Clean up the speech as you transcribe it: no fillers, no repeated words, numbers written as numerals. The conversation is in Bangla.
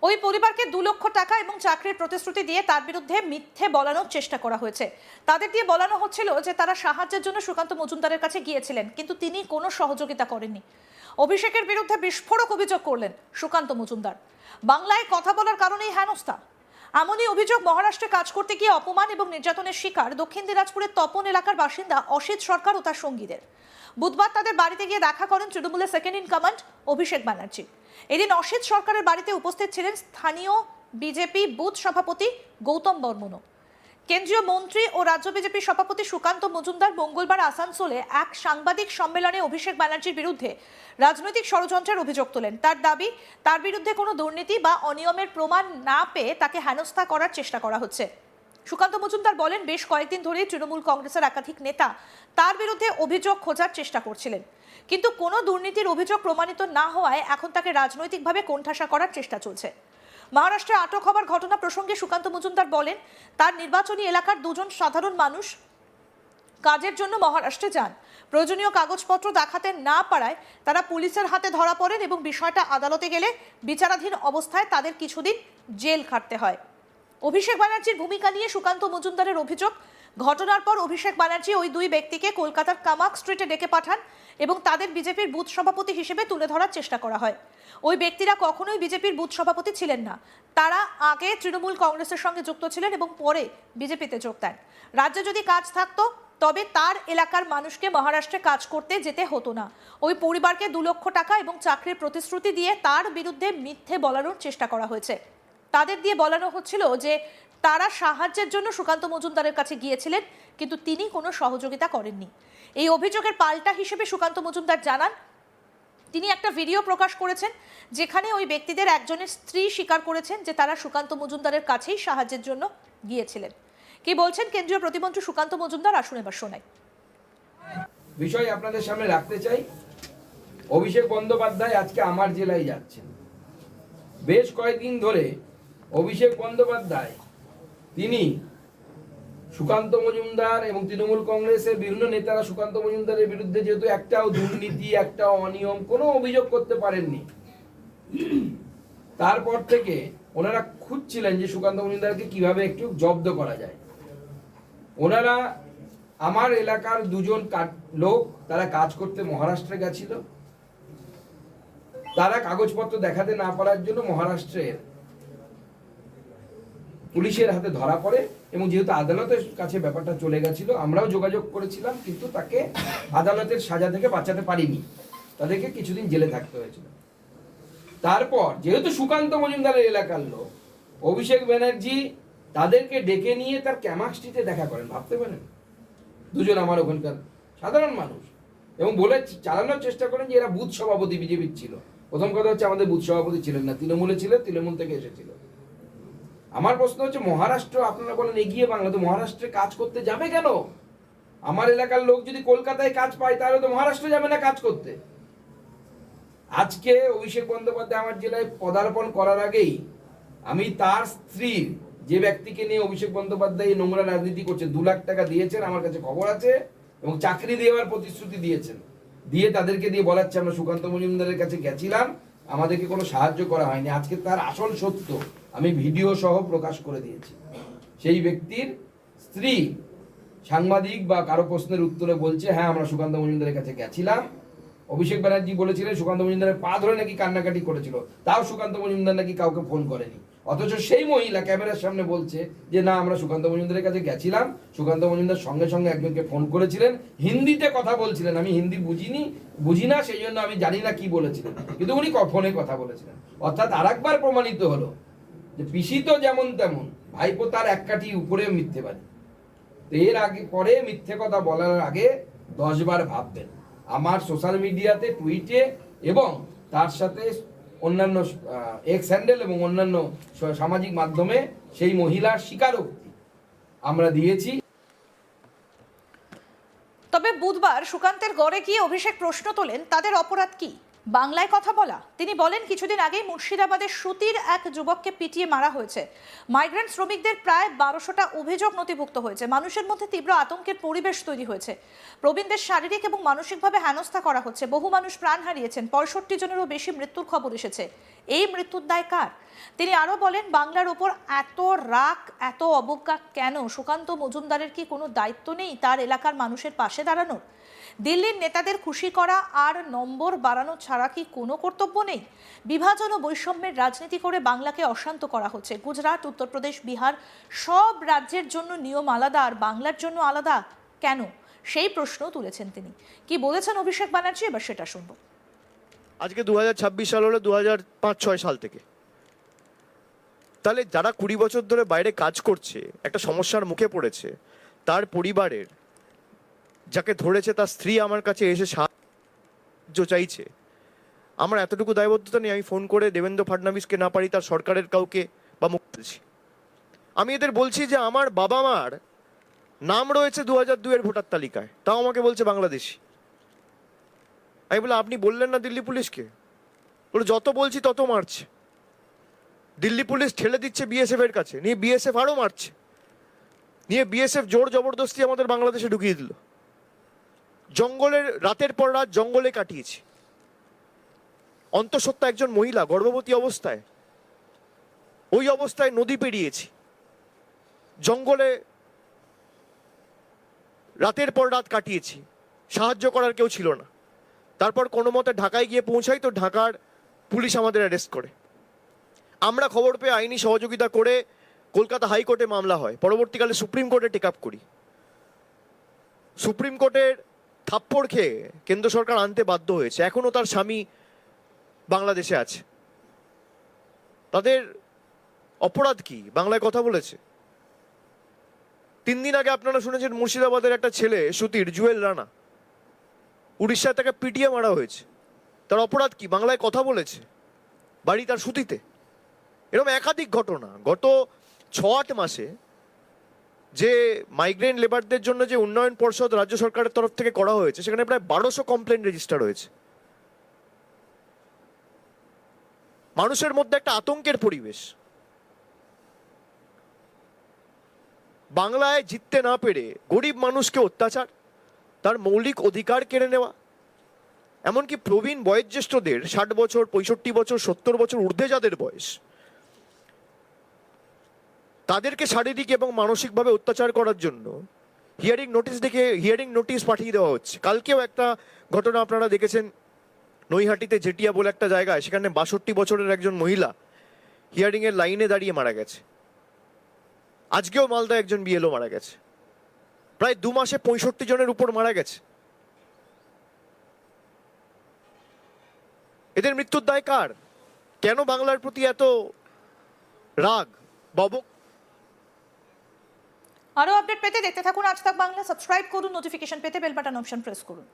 ওই পরিবারকে 2 লক্ষ টাকা এবং চাকরির প্রতিশ্রুতি দিয়ে তার বিরুদ্ধে মিথ্যে বলানোর চেষ্টা করা হয়েছে। তাদের দিয়ে বলানো হচ্ছিল যে তারা সাহায্যের জন্য সুকান্ত মজুমদারের কাছে গিয়েছিলেন, কিন্তু তিনি কোনো সহযোগিতা করেননি। অভিষেকের বিরুদ্ধে বিস্ফোরক অভিযোগ করলেন সুকান্ত মজুমদার। বাংলায় কথা বলার কারণেই হেনস্থা। এমনই অভিযোগ মহারাষ্ট্রে কাজ করতে গিয়ে অপমান এবং নির্যাতনের শিকার দক্ষিণ দিনাজপুরের তপন এলাকার বাসিন্দা অসিত সরকার ও তার সঙ্গীদের। বুধবার তাদের বাড়িতে গিয়ে দেখা করেন তৃণমূলের second in command Abhishek Banerjee. এদিন অসিত সরকারের বাড়িতে উপস্থিত ছিলেন স্থানীয় বিজেপি বুথ সভাপতি গৌতম বর্মনও। কেন্দ্রীয় মন্ত্রী ও রাজ্য বিজেপি সভাপতি সুকান্ত মজুমদার মঙ্গলবার আসানসোলে এক সাংবাদিক সম্মেলনে অভিষেক ব্যানার্জির বিরুদ্ধে রাজনৈতিক ষড়যন্ত্রের অভিযোগ তোলেন। তার দাবি, তার বিরুদ্ধে কোনো দুর্নীতি বা অনিয়মের প্রমাণ না পেয়ে তাকে হেনস্থা করার চেষ্টা করা হচ্ছে। সুকান্ত মজুমদার বলেন, বেশ কয়েকদিন ধরেই তৃণমূল কংগ্রেসের একাধিক নেতা তার বিরুদ্ধে অভিযোগ খোঁজার চেষ্টা করছিলেন, কিন্তু কোনো দুর্নীতির অভিযোগ প্রমাণিত না হওয়ায় এখন তাকে রাজনৈতিকভাবে কোণঠাসা করার চেষ্টা চলছে। মহারাষ্ট্রে আটক হওয়ার ঘটনা প্রসঙ্গে সুকান্ত মজুমদার বলেন, তার নির্বাচনী এলাকার 2 জন সাধারণ মানুষ কাজের জন্য মহারাষ্ট্রে যান। প্রয়োজনীয় কাগজপত্র দেখাতে না পারায় তারা পুলিশের হাতে ধরা পড়েন এবং বিষয়টা আদালতে গেলে বিচারাধীন অবস্থায় তাদের কিছুদিন জেল খাটতে হয়। অভিষেক ব্যানার্জির ভূমিকা নিয়ে সুকান্ত মজুমদারের অভিযোগ, ঘটনার পর অভিষেক ব্যানার্জি ওই 2 ব্যক্তিকে কলকাতার কামাক স্ট্রিটে ডেকে পাঠান এবং তাদের বিজেপির বুথ সভাপতি হিসেবে তুলে ধরার চেষ্টা করা হয়। ওই ব্যক্তিরা কখনোই বিজেপির বুথ সভাপতি ছিলেন না। তারা আগে তৃণমূল কংগ্রেসের সঙ্গে যুক্ত ছিলেন এবং পরে বিজেপিতে যোগ দেন। রাজ্যে যদি কাজ থাকতো তবে তার এলাকার মানুষকে মহারাষ্ট্রে কাজ করতে যেতে হতো না। ওই পরিবারকে 2 লক্ষ টাকা এবং চাকরির প্রতিশ্রুতি দিয়ে তার বিরুদ্ধে মিথ্যে বলানোর চেষ্টা করা হয়েছে। তাদের দিয়ে বলানো হচ্ছিল যে তারা সাহায্যের জন্য সুকান্ত মজুমদারের কাছে গিয়েছিলেন, কিন্তু তিনি কোনো সহযোগিতা করেননি। এই অভিযোগের পাল্টা হিসেবে সুকান্ত মজুমদার জানান, তিনি একটা ভিডিও প্রকাশ করেছেন যেখানে ওই ব্যক্তিদের একজনের স্ত্রী স্বীকার করেছেন যে তারা সুকান্ত মজুমদারের কাছেই সাহায্যের জন্য গিয়েছিলেন। কি বলছেন কেন্দ্রীয় প্রতিমন্ত্রী সুকান্ত মজুমদার, আসুন এবার শোনাই। বিষয় আপনাদের সামনে রাখতে চাই। অভিষেক বন্দ্যোপাধ্যায় আজকে আমার জেলায় যাচ্ছেন। বেশ কয়েকদিন ধরে অভিষেক বন্দ্যোপাধ্যায় তিনি সুকান্ত মজুমদার এবং তৃণমূল কংগ্রেসের বিভিন্ন নেতারা সুকান্ত মজুমদারের বিরুদ্ধে যেহেতু একটাও দুর্নীতি, একটাও অনিয়ম, কোনো অভিযোগ করতে পারেননি, তারপর থেকে ওনারা খুঁজছিলেন যে সুকান্ত মজুমদারকে কিভাবে একটু জব্দ করা যায়। ওনারা আমার এলাকার 2 জন লোক, তারা কাজ করতে মহারাষ্ট্রে গেছিল। তারা কাগজপত্র দেখাতে না পারার জন্য মহারাষ্ট্রের পুলিশের হাতে ধরা পড়ে এবং যেহেতু আদালতের কাছে ব্যাপারটা চলে গেছিল, আমরাও যোগাযোগ করেছিলাম, কিন্তু তাকে আদালতের সাজা থেকে বাঁচাতে পারিনি। তাদেরকে কিছুদিন জেলে থাকতে হয়েছিল। তারপর যেহেতু সুকান্ত মজুমদারের এলাকার লোক, অভিষেক ব্যানার্জি তাদেরকে ডেকে নিয়ে তার ক্যামাক স্ট্রিটে দেখা করেন। ভাবতে পারেন, 2 জন আমার ওখানকার সাধারণ মানুষ, এবং বলে চালানোর চেষ্টা করেন যে এরা বুথ সভাপতি বিজেপির ছিল। প্রথম কথা হচ্ছে, আমাদের বুথ সভাপতি ছিলেন না, তৃণমূলে ছিলেন, তৃণমূল থেকে এসেছিল। আমার প্রশ্ন হচ্ছে, মহারাষ্ট্র আপনারা বলেন এগিয়ে বাংলা, তো মহারাষ্ট্রে কাজ করতে যাবে কেন? আমার এলাকার লোক যদি কলকাতায় কাজ পায় তাহলে তো মহারাষ্ট্রে যাবে না কাজ করতে। আজকে অভিষেক বন্দ্যোপাধ্যায় আমার জেলায় পদার্পণ করার আগেই আমি তার স্ত্রীর, যে ব্যক্তিকে নিয়ে অভিষেক বন্দ্যোপাধ্যায় নোংরা রাজনীতি করছে, 2 লাখ টাকা দিয়েছেন, আমার কাছে খবর আছে, এবং চাকরি দেওয়ার প্রতিশ্রুতি দিয়েছেন। দিয়ে তাদেরকে দিয়ে বলাচ্ছে আমরা সুকান্ত মজুমদারের কাছে গেছিলাম, আমাদেরকে কোনো সাহায্য করা হয়নি। আজকে তার আসল সত্য আমি ভিডিও সহ প্রকাশ করে দিয়েছি। সেই ব্যক্তির স্ত্রী সাংবাদিক বা কারো প্রশ্নের উত্তরে বলছে, হ্যাঁ আমরা সুকান্ত মজুমদারের কাছে গেছিলাম। অভিষেক ব্যানার্জি বলেছিলেন সুকান্ত মজুমদারের পা ধরে নাকি কান্নাকাটি করেছিল, তাও সুকান্ত মজুমদার নাকি কাউকে ফোন করেনি। অথচ সেই মহিলা ক্যামেরার সামনে বলছে যে না আমরা সুকান্ত মজুমদারের কাছে গেছিলাম, সুকান্ত মজুমদার সঙ্গে সঙ্গে একজনকে ফোন করেছিলেন, হিন্দিতে কথা বলছিলেন, আমি হিন্দি বুঝি না, সেই জন্য আমি জানি না কি বলেছিলেন, কিন্তু উনি ফোনে কথা বলেছিলেন। অর্থাৎ আরেকবার প্রমাণিত হলো যে পিসি তো যেমন তেমন, ভাইপো তার এক কাঠি উপরে মিথ্যে পারে। এর আগে পরে মিথ্যে কথা বলার আগে 10 বার ভাববেন। আমার সোশ্যাল মিডিয়াতে, টুইটে এবং তার সাথে অন্যান্য এক্স হ্যান্ডেল এবং অন্যান্য সামাজিক মাধ্যমে সেই মহিলার স্বীকারোক্তি আমরা দিয়েছি। তবে বুধবার সুকান্তের গড়ে গিয়ে অভিষেক প্রশ্ন তোলেন, তাদের অপরাধ কি? বাংলায় কথা বলা। তিনি বলেন, কিছুদিন আগেই মুর্শিদাবাদের সুতির এক যুবককে পিটিয়ে মারা হয়েছে। মাইগ্রেন্ট শ্রমিকদের প্রায় 1200টা অভিযোগ নথিভুক্ত হয়েছে। মানুষের মধ্যে তীব্র আতঙ্কের পরিবেশ তৈরি হয়েছে। প্রবীণদের শারীরিক এবং মানসিকভাবে হেনস্থা করা হচ্ছে। বহু মানুষ প্রাণ হারিয়েছেন। 65 জনেরও বেশি মৃত্যুর খবর এসেছে। এই মৃত্যুর দায় কার? তিনি আরো বলেন, বাংলার ওপর এত রাগ, এত অবজ্ঞা কেন? সুকান্ত মজুমদারের কি কোনো দায়িত্ব নেই তার এলাকার মানুষের পাশে দাঁড়ানোর? দিল্লির নেতাদের খুশি করা আর নম্বর বাড়ানো ছাড়া কি কোনো কর্তব্য নেই? বিভাজন ও বৈষম্যের রাজনীতি করে বাংলাকে অশান্ত করা হচ্ছে। গুজরাট, উত্তরপ্রদেশ, বিহার সব রাজ্যের জন্য নিয়ম আলাদা, আর বাংলার জন্য আলাদা কেন? সেই প্রশ্ন তুলেছেন তিনি। কি বলেছেন অভিষেক ব্যানার্জি, এবার সেটা শুনবো। আজকে 2026 সাল হলো 2005-6 সাল থেকে। তাহলে যারা 20 বছর ধরে বাইরে কাজ করছে, একটা সমস্যার মুখে পড়েছে, তার পরিবারের যাকে ধরেছে তার স্ত্রী আমার কাছে এসে সাহায্য চাইছে, আমার এতটুকু দায়বদ্ধতা নেই আমি ফোন করে দেবেন্দ্র ফাডনাভিসকে না পারি তার সরকারের কাউকে বা মুখ বলছি। আমি এদের বলছি যে আমার বাবা মার নাম রয়েছে 2002-এর ভোটার তালিকায়, তাও আমাকে বলছে বাংলাদেশি। আমি বলে, আপনি বললেন না দিল্লি পুলিশকে? বলে, যত বলছি তত মারছে। দিল্লি পুলিশ ঠেলে দিচ্ছে বিএসএফ এর কাছে, নিয়ে বিএসএফ আরও মারছে, নিয়ে বিএসএফ জোর জবরদস্তি আমাদের বাংলাদেশে ঢুকিয়ে দিল। জঙ্গলের রাতের পর রাত জঙ্গলে কাটিয়েছি। অন্তঃসত্ত্বা একজন মহিলা গর্ভবতী অবস্থায়, ওই অবস্থায় নদী পেরিয়েছি, জঙ্গলে রাতের পর রাত কাটিয়েছি, সাহায্য করার কেউ ছিল না। তারপর কোনো মতে ঢাকায় গিয়ে পৌঁছাই, তো ঢাকার পুলিশ আমাদের অ্যারেস্ট করে। আমরা খবর পেয়ে আইনি সহযোগিতা করে কলকাতা হাইকোর্টে মামলা হয়, পরবর্তীকালে সুপ্রিম কোর্টে টেক আপ করি। সুপ্রিম কোর্টের থাপ্পড় খেয়ে কেন্দ্র সরকার আনতে বাধ্য হয়েছে। এখনো তার স্বামী বাংলাদেশে আছে। তাদের অপরাধ কি? বাংলায় কথা বলেছে। 3 দিন আগে আপনারা শুনেছেন মুর্শিদাবাদের একটা ছেলে সুতির, জুয়েল রানা, উড়িষ্যা থেকে পিটিয়ে মারা হয়েছে। তার অপরাধ কি? বাংলায় কথা বলেছে, বাড়ি তার সুতিতে। এরকম একাধিক ঘটনা। গত 6-8 মাসে যে মাইগ্রেন্ট লেবারদের জন্য যে উন্নয়ন পর্ষদ রাজ্য সরকারের তরফ থেকে করা হয়েছে, সেখানে প্রায় 1200 কমপ্লেন রেজিস্টার হয়েছে। মানুষের মধ্যে একটা আতঙ্কের পরিবেশ। বাংলায় জিততে না পেরে গরিব মানুষকে অত্যাচার, তার মৌলিক অধিকার কেড়ে নেওয়া, এমনকি প্রবীণ বয়োজ্যেষ্ঠদের 60 বছর, 65 বছর, 70 বছর ঊর্ধ্বে যাদের বয়স, তাদেরকে শারীরিক এবং মানসিকভাবে অত্যাচার করার জন্য হিয়ারিং নোটিশ পাঠিয়ে দেওয়া হচ্ছে। কালকেও একটা ঘটনা আপনারা দেখেছেন, নৈহাটিতে জেটিয়া বলে একটা জায়গায়, সেখানে 62 বছরের একজন মহিলা হিয়ারিং এর লাইনে দাঁড়িয়ে মারা গেছে। আজকেও মালদায় একজন বিএলও মারা গেছে। প্রায় 2 মাসে 65 জনের উপর মারা গেছে। এদের মৃত্যুর দায় কার? কেন বাংলার প্রতি এত রাগ? আরো আপডেট পেতে দেখতে থাকুন আজ তাক বাংলা। সাবস্ক্রাইব করুন, নোটিফিকেশন পেতে বেল বাটন অপশন প্রেস করুন।